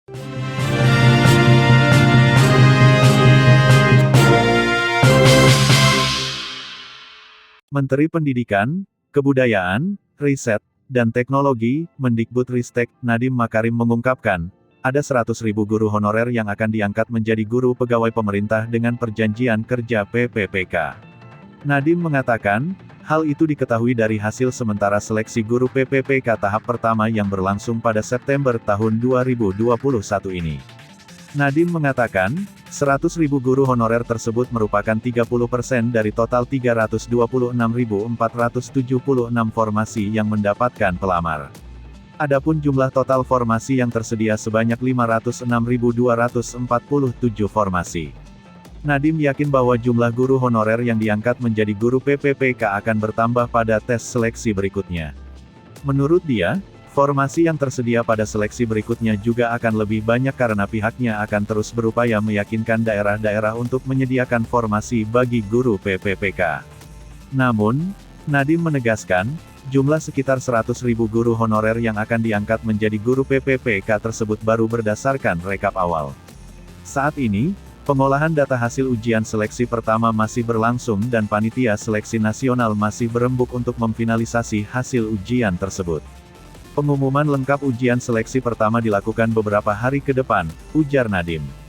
Menteri Pendidikan, Kebudayaan, Riset, dan Teknologi, Mendikbudristek, Nadiem Makarim mengungkapkan, ada 100.000 guru honorer yang akan diangkat menjadi guru pegawai pemerintah dengan perjanjian kerja PPPK. Nadiem mengatakan, hal itu diketahui dari hasil sementara seleksi guru PPPK tahap pertama yang berlangsung pada September tahun 2021 ini. Nadiem mengatakan, 100.000 guru honorer tersebut merupakan 30% dari total 326.476 formasi yang mendapatkan pelamar. Adapun jumlah total formasi yang tersedia sebanyak 506.247 formasi. Nadiem yakin bahwa jumlah guru honorer yang diangkat menjadi guru PPPK akan bertambah pada tes seleksi berikutnya. Menurut dia, formasi yang tersedia pada seleksi berikutnya juga akan lebih banyak karena pihaknya akan terus berupaya meyakinkan daerah-daerah untuk menyediakan formasi bagi guru PPPK. Namun, Nadiem menegaskan, jumlah sekitar 100.000 guru honorer yang akan diangkat menjadi guru PPPK tersebut baru berdasarkan rekap awal. Saat ini, pengolahan data hasil ujian seleksi pertama masih berlangsung dan panitia seleksi nasional masih berembuk untuk memfinalisasi hasil ujian tersebut. Pengumuman lengkap ujian seleksi pertama dilakukan beberapa hari ke depan, ujar Nadiem.